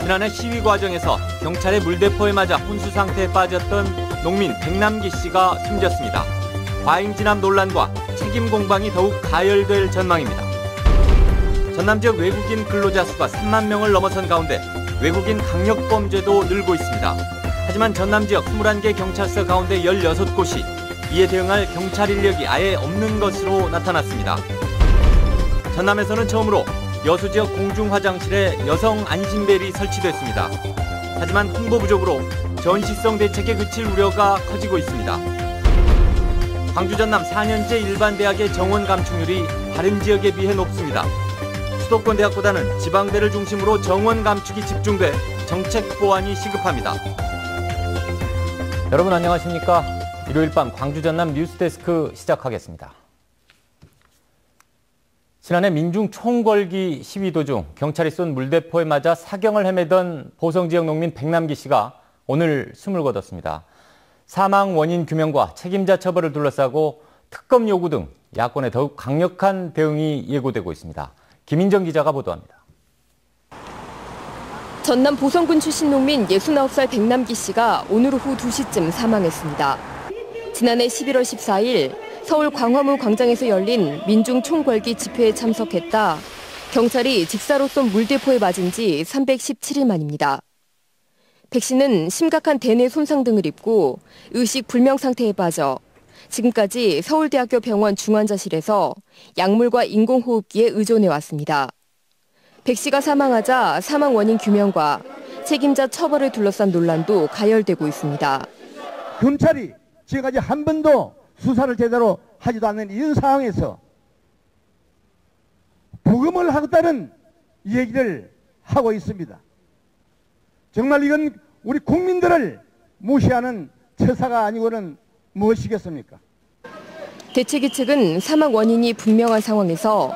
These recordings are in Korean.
지난해 시위 과정에서 경찰의 물대포에 맞아 혼수 상태에 빠졌던 농민 백남기 씨가 숨졌습니다. 과잉 진압 논란과 책임 공방이 더욱 가열될 전망입니다. 전남 지역 외국인 근로자 수가 3만 명을 넘어선 가운데 외국인 강력범죄도 늘고 있습니다. 하지만 전남 지역 21개 경찰서 가운데 16곳이 이에 대응할 경찰 인력이 아예 없는 것으로 나타났습니다. 전남에서는 처음으로 여수 지역 공중 화장실에 여성 안심벨이 설치됐습니다. 하지만 홍보 부족으로 전시성 대책에 그칠 우려가 커지고 있습니다. 광주 전남 4년제 일반대학의 정원 감축률이 다른 지역에 비해 높습니다. 수도권 대학보다는 지방대를 중심으로 정원 감축이 집중돼 정책 보완이 시급합니다. 여러분 안녕하십니까? 일요일 밤 광주 전남 뉴스데스크 시작하겠습니다. 지난해 민중 총궐기 시위 도중 경찰이 쏜 물대포에 맞아 사경을 헤매던 보성 지역 농민 백남기 씨가 오늘 숨을 거뒀습니다. 사망 원인 규명과 책임자 처벌을 둘러싸고 특검 요구 등 야권의 더욱 강력한 대응이 예고되고 있습니다. 김인정 기자가 보도합니다. 전남 보성군 출신 농민 69살 백남기 씨가 오늘 오후 2시쯤 사망했습니다. 지난해 11월 14일 서울 광화문 광장에서 열린 민중 총궐기 집회에 참석했다 경찰이 직사로 쏜 물대포에 맞은 지 317일 만입니다. 백 씨는 심각한 대뇌 손상 등을 입고 의식 불명 상태에 빠져 지금까지 서울대학교 병원 중환자실에서 약물과 인공호흡기에 의존해왔습니다. 백 씨가 사망하자 사망 원인 규명과 책임자 처벌을 둘러싼 논란도 가열되고 있습니다. 검찰이 지금까지 한 번도 수사를 제대로 하지도 않는 이런 상황에서 부검을 하겠다는 얘기를 하고 있습니다. 정말 이건 우리 국민들을 무시하는 처사가 아니고는 무엇이겠습니까? 대책위 측은 사망 원인이 분명한 상황에서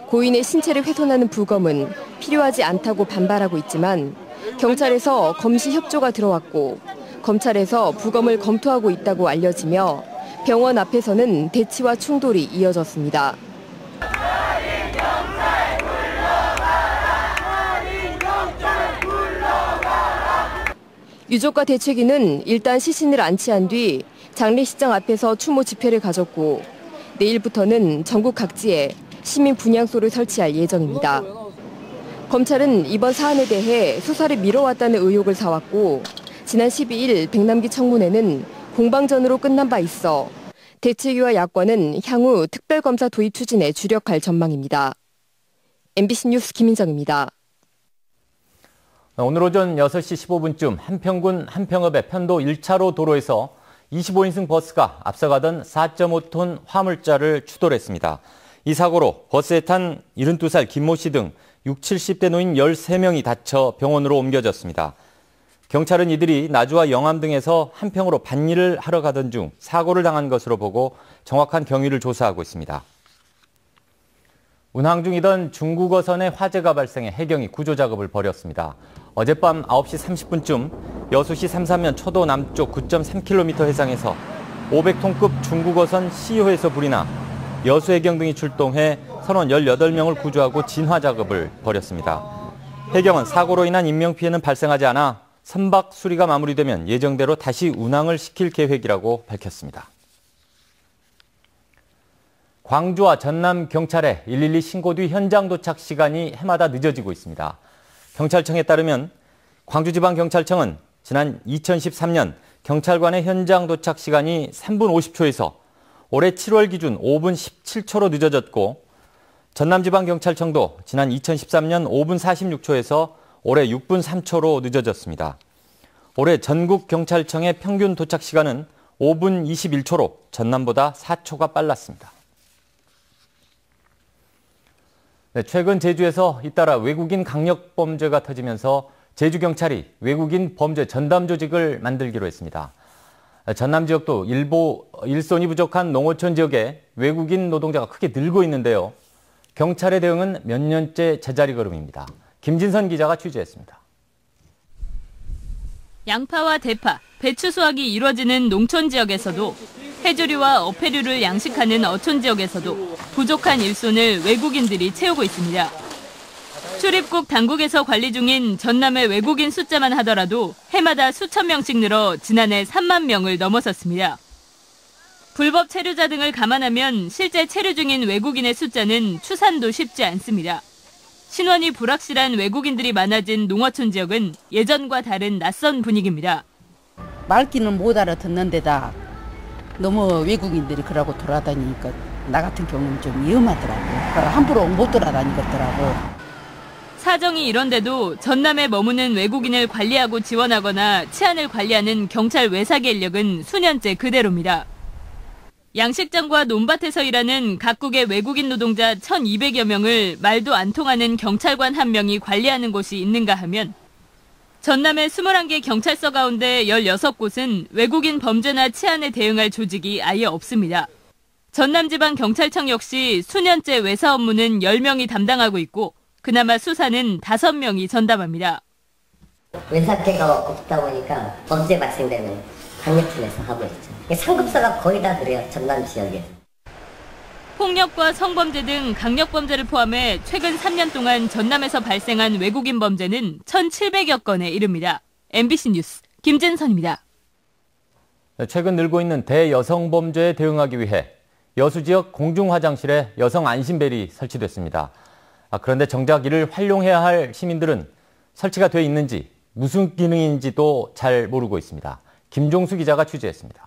고인의 신체를 훼손하는 부검은 필요하지 않다고 반발하고 있지만 경찰에서 검시 협조가 들어왔고 검찰에서 부검을 검토하고 있다고 알려지며 병원 앞에서는 대치와 충돌이 이어졌습니다. 유족과 대책위는 일단 시신을 안치한 뒤 장례식장 앞에서 추모 집회를 가졌고 내일부터는 전국 각지에 시민 분향소를 설치할 예정입니다. 검찰은 이번 사안에 대해 수사를 미뤄왔다는 의혹을 사왔고 지난 12일 백남기 청문회는 공방전으로 끝난 바 있어 대책위와 야권은 향후 특별검사 도입 추진에 주력할 전망입니다. MBC 뉴스 김인정입니다. 오늘 오전 6시 15분쯤 한평군 한평읍의 편도 1차로 도로에서 25인승 버스가 앞서가던 4.5톤 화물차를 추돌했습니다. 이 사고로 버스에 탄 72살 김모 씨 등 60, 70대 노인 13명이 다쳐 병원으로 옮겨졌습니다. 경찰은 이들이 나주와 영암 등에서 한평으로 밭일을 하러 가던 중 사고를 당한 것으로 보고 정확한 경위를 조사하고 있습니다. 운항 중이던 중국어선에 화재가 발생해 해경이 구조 작업을 벌였습니다. 어젯밤 9시 30분쯤 여수시 삼산면 초도 남쪽 9.3km 해상에서 500톤급 중국어선 C호에서 불이 나 여수해경 등이 출동해 선원 18명을 구조하고 진화 작업을 벌였습니다. 해경은 사고로 인한 인명피해는 발생하지 않아 선박 수리가 마무리되면 예정대로 다시 운항을 시킬 계획이라고 밝혔습니다. 광주와 전남 경찰의 112 신고 뒤 현장 도착 시간이 해마다 늦어지고 있습니다. 경찰청에 따르면 광주지방경찰청은 지난 2013년 경찰관의 현장 도착 시간이 3분 50초에서 올해 7월 기준 5분 17초로 늦어졌고 전남지방경찰청도 지난 2013년 5분 46초에서 올해 6분 3초로 늦어졌습니다. 올해 전국경찰청의 평균 도착 시간은 5분 21초로 전남보다 4초가 빨랐습니다. 최근 제주에서 잇따라 외국인 강력범죄가 터지면서 제주경찰이 외국인 범죄 전담 조직을 만들기로 했습니다. 전남 지역도 일손이 부족한 농어촌 지역에 외국인 노동자가 크게 늘고 있는데요. 경찰의 대응은 몇 년째 제자리 걸음입니다. 김진선 기자가 취재했습니다. 양파와 대파, 배추 수확이 이루어지는 농촌 지역에서도 해조류와 어패류를 양식하는 어촌 지역에서도 부족한 일손을 외국인들이 채우고 있습니다. 출입국 당국에서 관리 중인 전남의 외국인 숫자만 하더라도 해마다 수천 명씩 늘어 지난해 3만 명을 넘어섰습니다. 불법 체류자 등을 감안하면 실제 체류 중인 외국인의 숫자는 추산도 쉽지 않습니다. 신원이 불확실한 외국인들이 많아진 농어촌 지역은 예전과 다른 낯선 분위기입니다. 말귀는 못 알아듣는 데다 너무 외국인들이 그러고 돌아다니니까 나 같은 경우는 좀 위험하더라고. 함부로 못 돌아다니겠더라고. 사정이 이런데도 전남에 머무는 외국인을 관리하고 지원하거나 치안을 관리하는 경찰 외사계 인력은 수년째 그대로입니다. 양식장과 논밭에서 일하는 각국의 외국인 노동자 1,200여 명을 말도 안 통하는 경찰관 한 명이 관리하는 곳이 있는가 하면 전남의 21개 경찰서 가운데 16곳은 외국인 범죄나 치안에 대응할 조직이 아예 없습니다. 전남지방경찰청 역시 수년째 외사 업무는 10명이 담당하고 있고 그나마 수사는 5명이 전담합니다. 외사계가 없다 보니까 범죄 발생되는 강력팀에서 하고 있죠. 상급서가 거의 다 그래요, 전남 지역에. 폭력과 성범죄 등 강력범죄를 포함해 최근 3년 동안 전남에서 발생한 외국인 범죄는 1,700여 건에 이릅니다. MBC 뉴스 김진선입니다. 최근 늘고 있는 대여성 범죄에 대응하기 위해 여수 지역 공중화장실에 여성 안심벨이 설치됐습니다. 그런데 정작 이를 활용해야 할 시민들은 설치가 돼 있는지 무슨 기능인지도 잘 모르고 있습니다. 김종수 기자가 취재했습니다.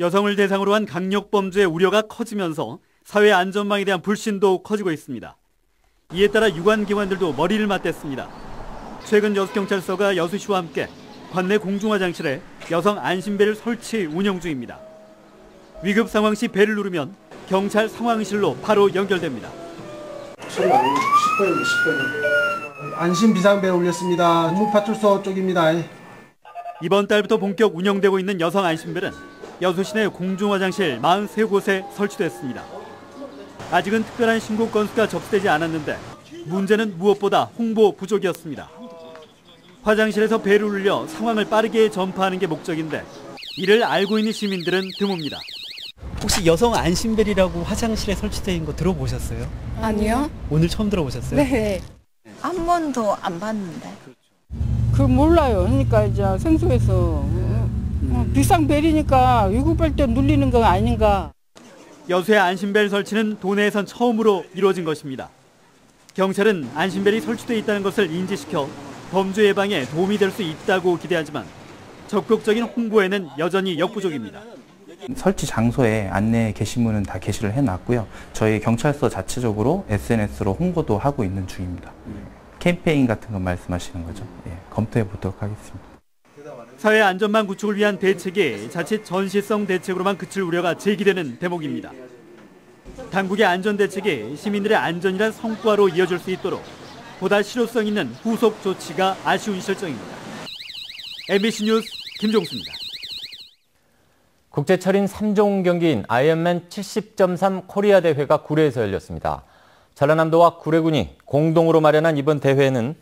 여성을 대상으로 한 강력범죄의 우려가 커지면서 사회 안전망에 대한 불신도 커지고 있습니다. 이에 따라 유관기관들도 머리를 맞댔습니다. 최근 여수경찰서가 여수시와 함께 관내 공중화장실에 여성 안심벨을 설치 운영 중입니다. 위급 상황 시 벨을 누르면 경찰 상황실로 바로 연결됩니다. 10분. 안심 비상벨 올렸습니다. 동문파출소 쪽입니다. 이번 달부터 본격 운영되고 있는 여성 안심벨은 여수 시내 공중화장실 43곳에 설치됐습니다. 아직은 특별한 신고 건수가 접수되지 않았는데 문제는 무엇보다 홍보 부족이었습니다. 화장실에서 벨을 울려 상황을 빠르게 전파하는 게 목적인데 이를 알고 있는 시민들은 드뭅니다. 혹시 여성 안심벨이라고 화장실에 설치되어 있는 거 들어보셨어요? 아니요. 오늘 처음 들어보셨어요? 네. 한 번도 안 봤는데. 몰라요. 그러니까 이제 생소해서 비상벨이니까 위급할 때 눌리는 거 아닌가. 여수의 안심벨 설치는 도내에선 처음으로 이루어진 것입니다. 경찰은 안심벨이 설치되어 있다는 것을 인지시켜 범죄 예방에 도움이 될 수 있다고 기대하지만 적극적인 홍보에는 여전히 역부족입니다. 설치 장소에 안내 게시문은 다 게시를 해놨고요. 저희 경찰서 자체적으로 SNS로 홍보도 하고 있는 중입니다. 캠페인 같은 거 말씀하시는 거죠? 예, 검토해 보도록 하겠습니다. 사회 안전망 구축을 위한 대책이 자칫 전시성 대책으로만 그칠 우려가 제기되는 대목입니다. 당국의 안전 대책이 시민들의 안전이란 성과로 이어질 수 있도록 보다 실효성 있는 후속 조치가 아쉬운 실정입니다. MBC 뉴스 김종수입니다. 국제철인 3종 경기인 아이언맨 70.3 코리아 대회가 구례에서 열렸습니다. 전라남도와 구례군이 공동으로 마련한 이번 대회에는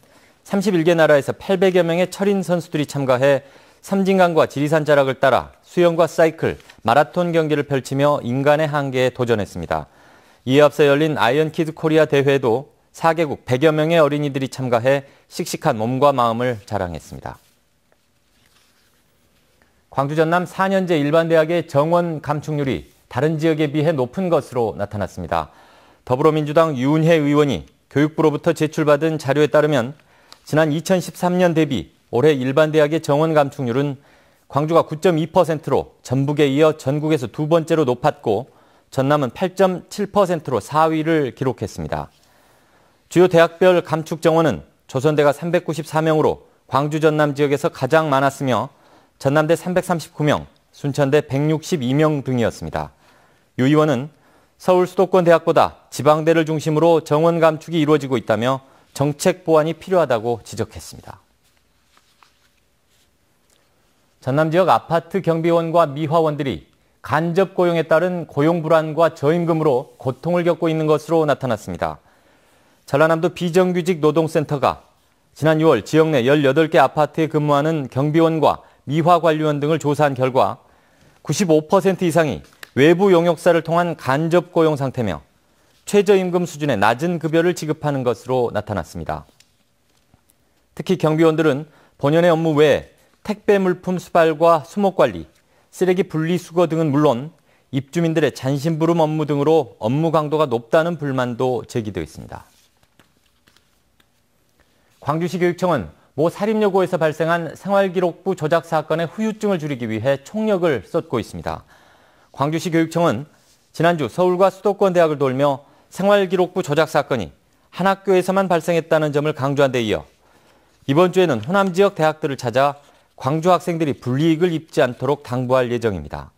31개 나라에서 800여 명의 철인 선수들이 참가해 섬진강과 지리산 자락을 따라 수영과 사이클, 마라톤 경기를 펼치며 인간의 한계에 도전했습니다. 이에 앞서 열린 아이언키드 코리아 대회에도 4개국 100여 명의 어린이들이 참가해 씩씩한 몸과 마음을 자랑했습니다. 광주 전남 4년제 일반대학의 정원 감축률이 다른 지역에 비해 높은 것으로 나타났습니다. 더불어민주당 유은혜 의원이 교육부로부터 제출받은 자료에 따르면 지난 2013년 대비 올해 일반대학의 정원 감축률은 광주가 9.2%로 전북에 이어 전국에서 두 번째로 높았고 전남은 8.7%로 4위를 기록했습니다. 주요 대학별 감축 정원은 조선대가 394명으로 광주 전남 지역에서 가장 많았으며 전남대 339명, 순천대 162명 등이었습니다. 유 의원은 서울 수도권 대학보다 지방대를 중심으로 정원 감축이 이루어지고 있다며 정책 보완이 필요하다고 지적했습니다. 전남 지역 아파트 경비원과 미화원들이 간접 고용에 따른 고용 불안과 저임금으로 고통을 겪고 있는 것으로 나타났습니다. 전라남도 비정규직 노동센터가 지난 6월 지역 내 18개 아파트에 근무하는 경비원과 미화 관리원 등을 조사한 결과 95% 이상이 외부 용역사를 통한 간접 고용 상태며 최저임금 수준의 낮은 급여를 지급하는 것으로 나타났습니다. 특히 경비원들은 본연의 업무 외에 택배 물품 수발과 수목관리, 쓰레기 분리수거 등은 물론 입주민들의 잔심부름 업무 등으로 업무 강도가 높다는 불만도 제기되어 있습니다. 광주시 교육청은 모 사립여고에서 발생한 생활기록부 조작 사건의 후유증을 줄이기 위해 총력을 쏟고 있습니다. 광주시 교육청은 지난주 서울과 수도권 대학을 돌며 생활기록부 조작 사건이 한 학교에서만 발생했다는 점을 강조한 데 이어 이번 주에는 호남 지역 대학들을 찾아 광주 학생들이 불이익을 입지 않도록 당부할 예정입니다.